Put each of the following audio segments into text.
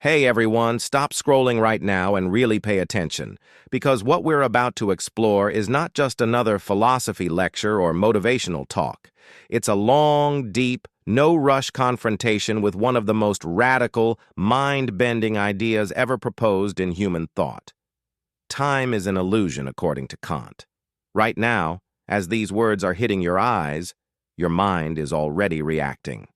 Hey everyone, stop scrolling right now and really pay attention, because what we're about to explore is not just another philosophy lecture or motivational talk. It's a long, deep, no-rush confrontation with one of the most radical, mind-bending ideas ever proposed in human thought. Time is an illusion, according to Kant. Right now, as these words are hitting your eyes, your mind is already reacting.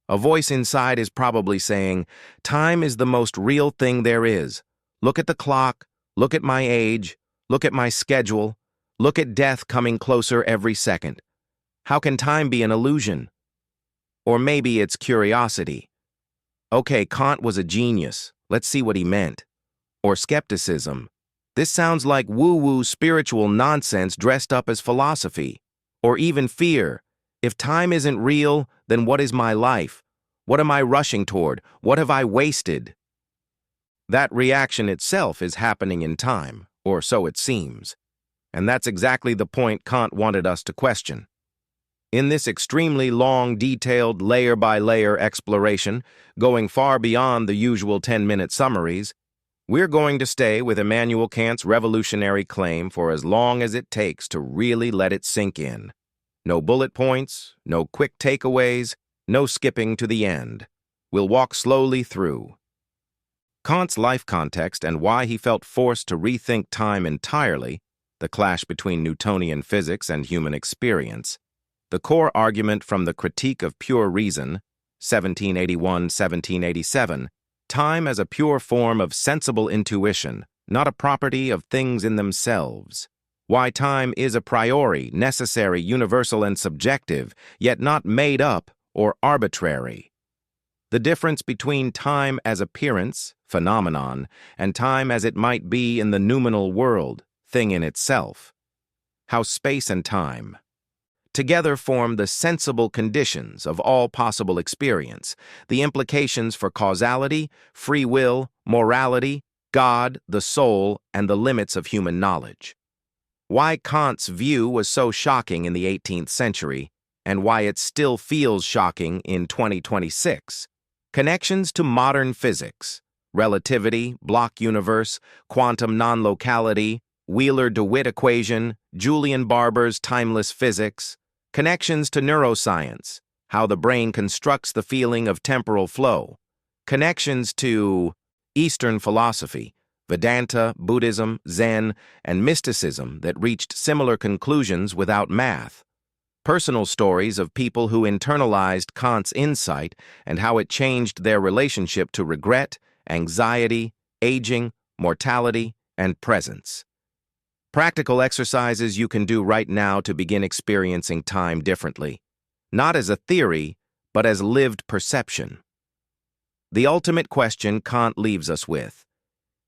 A voice inside is probably saying, time is the most real thing there is. Look at the clock, look at my age, look at my schedule, look at death coming closer every second. How can time be an illusion? Or maybe it's curiosity. Okay, Kant was a genius. Let's see what he meant. Or skepticism. This sounds like woo-woo spiritual nonsense dressed up as philosophy. Or even fear. If time isn't real, then what is my life? What am I rushing toward? What have I wasted? That reaction itself is happening in time, or so it seems. And that's exactly the point Kant wanted us to question. In this extremely long, detailed, layer-by-layer exploration, going far beyond the usual 10-minute summaries, we're going to stay with Immanuel Kant's revolutionary claim for as long as it takes to really let it sink in. No bullet points, no quick takeaways, no skipping to the end. We'll walk slowly through Kant's life context and why he felt forced to rethink time entirely, the clash between Newtonian physics and human experience, the core argument from the Critique of Pure Reason, 1781-1787, time as a pure form of sensible intuition, not a property of things in themselves. Why time is a priori, necessary, universal, and subjective, yet not made up or arbitrary. The difference between time as appearance, phenomenon, and time as it might be in the noumenal world, thing in itself. How space and time together form the sensible conditions of all possible experience, the implications for causality, free will, morality, God, the soul, and the limits of human knowledge. Why Kant's view was so shocking in the 18th century, and why it still feels shocking in 2026. Connections to modern physics, relativity, block universe, quantum non-locality, Wheeler-DeWitt equation, Julian Barber's timeless physics. Connections to neuroscience, how the brain constructs the feeling of temporal flow. Connections to Eastern philosophy, Vedanta, Buddhism, Zen, and mysticism that reached similar conclusions without math. Personal stories of people who internalized Kant's insight and how it changed their relationship to regret, anxiety, aging, mortality, and presence. Practical exercises you can do right now to begin experiencing time differently, not as a theory, but as lived perception. The ultimate question Kant leaves us with.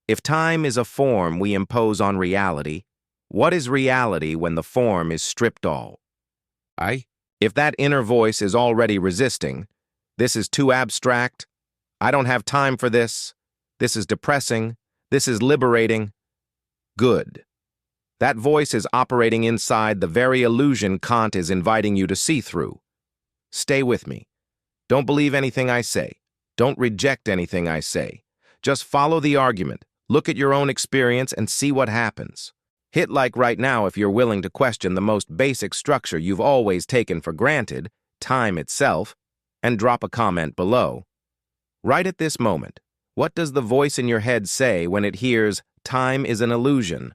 If time is a form we impose on reality, what is reality when the form is stripped all? If that inner voice is already resisting, this is too abstract, I don't have time for this, this is depressing, this is liberating, good. That voice is operating inside the very illusion Kant is inviting you to see through. Stay with me. Don't believe anything I say. Don't reject anything I say. Just follow the argument. Look at your own experience and see what happens. Hit like right now if you're willing to question the most basic structure you've always taken for granted, time itself, and drop a comment below. Right at this moment, what does the voice in your head say when it hears time is an illusion?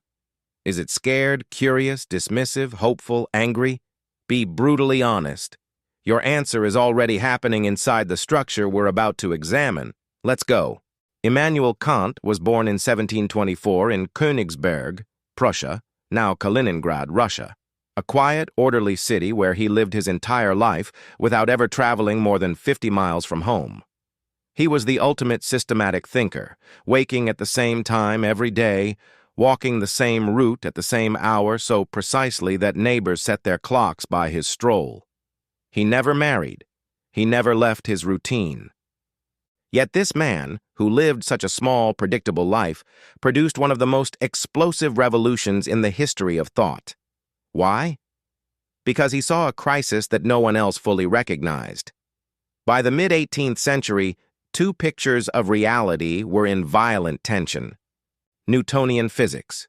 Is it scared, curious, dismissive, hopeful, angry? Be brutally honest. Your answer is already happening inside the structure we're about to examine. Let's go. Immanuel Kant was born in 1724 in Königsberg, Prussia, now Kaliningrad, Russia, a quiet, orderly city where he lived his entire life without ever traveling more than 50 miles from home. He was the ultimate systematic thinker, waking at the same time every day, walking the same route at the same hour so precisely that neighbors set their clocks by his stroll. He never married. He never left his routine. Yet this man, who lived such a small, predictable life, produced one of the most explosive revolutions in the history of thought. Why? Because he saw a crisis that no one else fully recognized. By the mid-18th century, Two pictures of reality were in violent tension. Newtonian physics.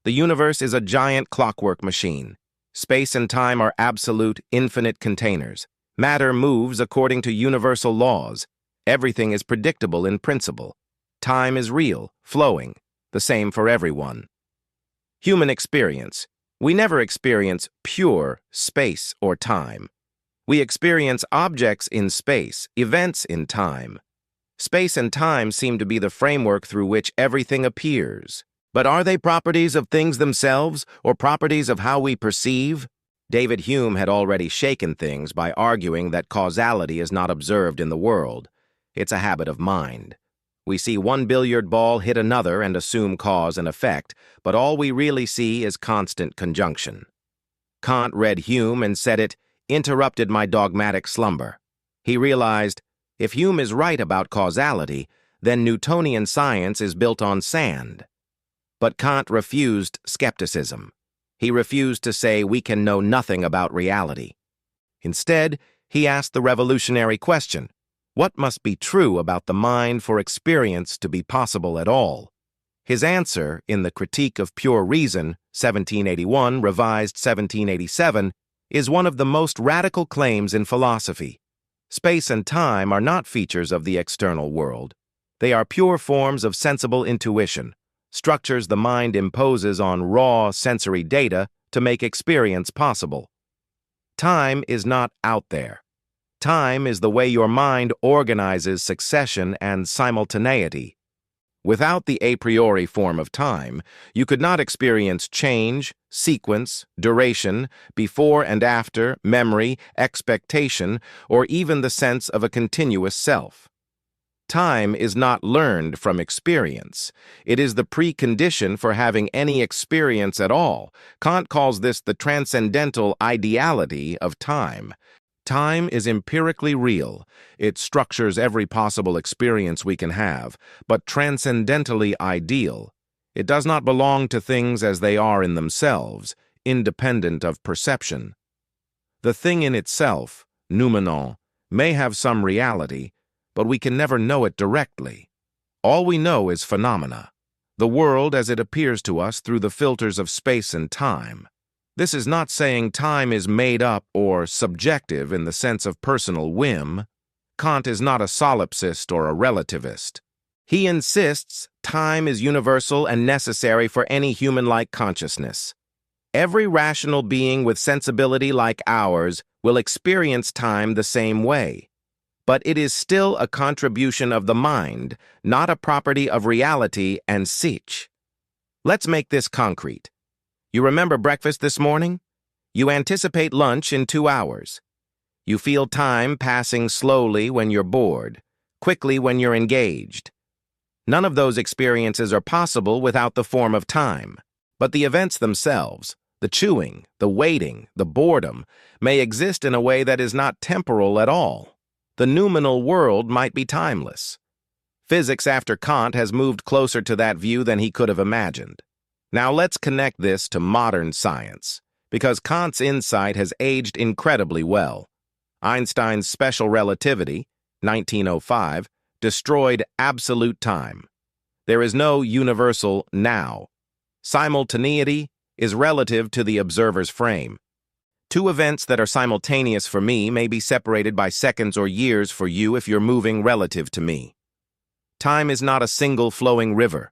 The universe is a giant clockwork machine. Space and time are absolute, infinite containers. Matter moves according to universal laws. Everything is predictable in principle. Time is real, flowing, the same for everyone. Human experience. We never experience pure space or time. We experience objects in space, events in time. Space and time seem to be the framework through which everything appears. But are they properties of things themselves, or properties of how we perceive? David Hume had already shaken things by arguing that causality is not observed in the world. It's a habit of mind. We see one billiard ball hit another and assume cause and effect, but all we really see is constant conjunction. Kant read Hume and said it interrupted my dogmatic slumber. He realized, if Hume is right about causality, then Newtonian science is built on sand. But Kant refused skepticism. He refused to say we can know nothing about reality. Instead, he asked the revolutionary question, what must be true about the mind for experience to be possible at all? His answer, in the Critique of Pure Reason, 1781, revised 1787, is one of the most radical claims in philosophy. Space and time are not features of the external world. They are pure forms of sensible intuition, structures the mind imposes on raw sensory data to make experience possible. Time is not out there. Time is the way your mind organizes succession and simultaneity. Without the a priori form of time, you could not experience change, sequence, duration, before and after, memory, expectation, or even the sense of a continuous self. Time is not learned from experience. It is the precondition for having any experience at all. Kant calls this the transcendental ideality of time. Time is empirically real. It structures every possible experience we can have, but transcendentally ideal. It does not belong to things as they are in themselves, independent of perception. The thing in itself, noumenon, may have some reality, but we can never know it directly. All we know is phenomena, the world as it appears to us through the filters of space and time. This is not saying time is made up or subjective in the sense of personal whim. Kant is not a solipsist or a relativist. He insists time is universal and necessary for any human-like consciousness. Every rational being with sensibility like ours will experience time the same way. But it is still a contribution of the mind, not a property of reality and sich. Let's make this concrete. You remember breakfast this morning? You anticipate lunch in 2 hours. You feel time passing slowly when you're bored, quickly when you're engaged. None of those experiences are possible without the form of time. But the events themselves, the chewing, the waiting, the boredom, may exist in a way that is not temporal at all. The noumenal world might be timeless. Physics after Kant has moved closer to that view than he could have imagined. Now let's connect this to modern science, because Kant's insight has aged incredibly well. Einstein's special relativity, 1905, destroyed absolute time. There is no universal now. Simultaneity is relative to the observer's frame. Two events that are simultaneous for me may be separated by seconds or years for you if you're moving relative to me. Time is not a single flowing river.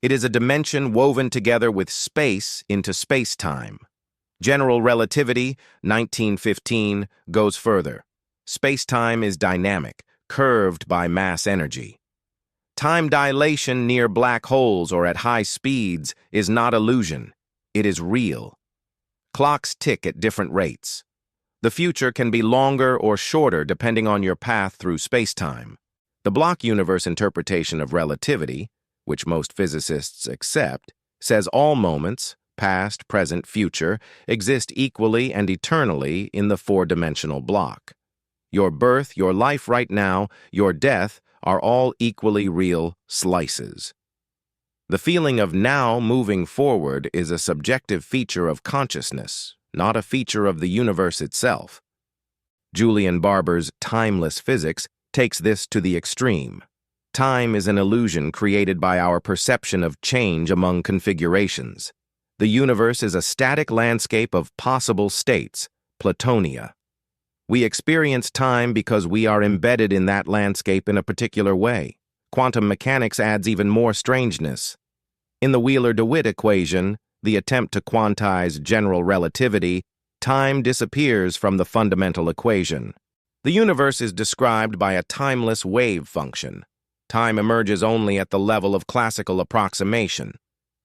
It is a dimension woven together with space into space-time. General relativity, 1915, goes further. Space-time is dynamic, curved by mass energy. Time dilation near black holes or at high speeds is not illusion. It is real. Clocks tick at different rates. The future can be longer or shorter depending on your path through space-time. The block universe interpretation of relativity, which most physicists accept, says all moments, past, present, future, exist equally and eternally in the four-dimensional block. Your birth, your life right now, your death are all equally real slices. The feeling of now moving forward is a subjective feature of consciousness, not a feature of the universe itself. Julian Barber's timeless physics takes this to the extreme. Time is an illusion created by our perception of change among configurations. The universe is a static landscape of possible states, Platonia. We experience time because we are embedded in that landscape in a particular way. Quantum mechanics adds even more strangeness. In the Wheeler-DeWitt equation, the attempt to quantize general relativity, time disappears from the fundamental equation. The universe is described by a timeless wave function. Time emerges only at the level of classical approximation.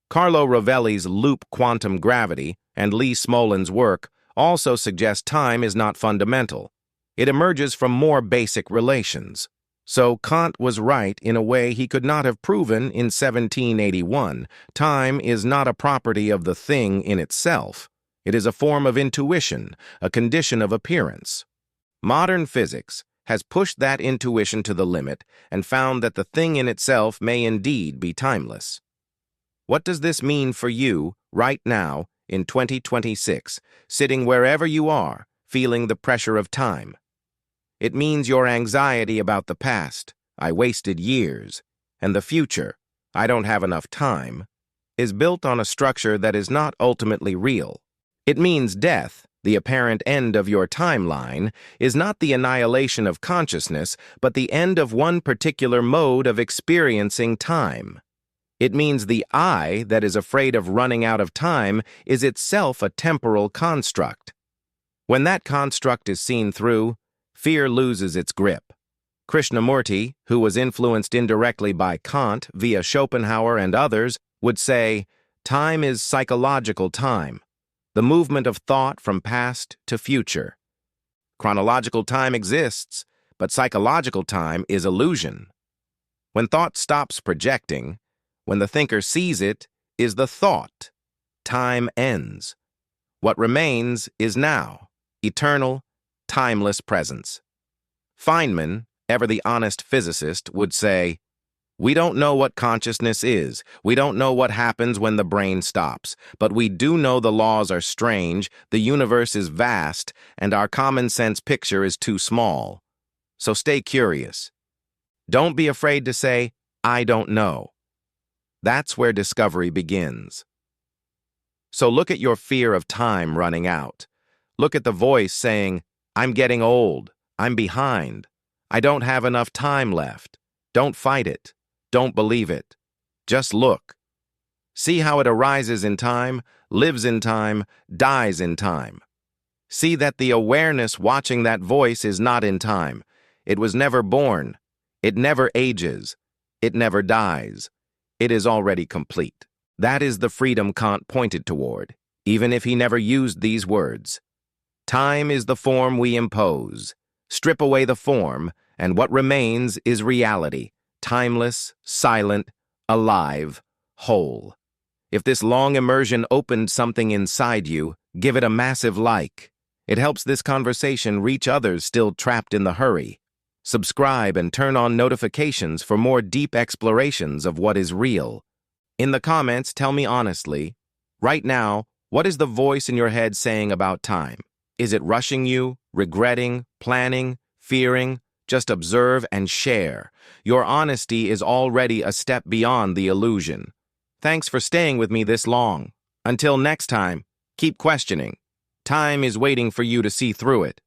Carlo Rovelli's loop quantum gravity and Lee Smolin's work also suggest time is not fundamental. It emerges from more basic relations. So Kant was right in a way he could not have proven in 1781. Time is not a property of the thing in itself. It is a form of intuition, a condition of appearance. Modern physics has pushed that intuition to the limit and found that the thing in itself may indeed be timeless. What does this mean for you right now in 2026, sitting wherever you are, feeling the pressure of time? It means your anxiety about the past, I wasted years, and the future, I don't have enough time, is built on a structure that is not ultimately real. It means death, the apparent end of your timeline, is not the annihilation of consciousness, but the end of one particular mode of experiencing time. It means the I that is afraid of running out of time is itself a temporal construct. When that construct is seen through, fear loses its grip. Krishnamurti, who was influenced indirectly by Kant via Schopenhauer and others, would say, time is psychological time, the movement of thought from past to future. Chronological time exists, but psychological time is illusion. When thought stops projecting, when the thinker sees it, is the thought. Time ends. What remains is now, eternal, timeless presence. Feynman, ever the honest physicist, would say, "We don't know what consciousness is. We don't know what happens when the brain stops. But we do know the laws are strange, the universe is vast, and our common sense picture is too small. So stay curious. Don't be afraid to say, 'I don't know.' That's where discovery begins." So look at your fear of time running out. Look at the voice saying, "I'm getting old. I'm behind. I don't have enough time left." Don't fight it. Don't believe it. Just look. See how it arises in time, lives in time, dies in time. See that the awareness watching that voice is not in time. It was never born. It never ages. It never dies. It is already complete. That is the freedom Kant pointed toward, even if he never used these words. Time is the form we impose. Strip away the form, and what remains is reality, timeless, silent, alive, whole. If this long immersion opened something inside you, give it a massive like. It helps this conversation reach others still trapped in the hurry. Subscribe and turn on notifications for more deep explorations of what is real. In the comments, tell me honestly, right now, what is the voice in your head saying about time? Is it rushing you, regretting, planning, fearing? Just observe and share. Your honesty is already a step beyond the illusion. Thanks for staying with me this long. Until next time, keep questioning. Time is waiting for you to see through it.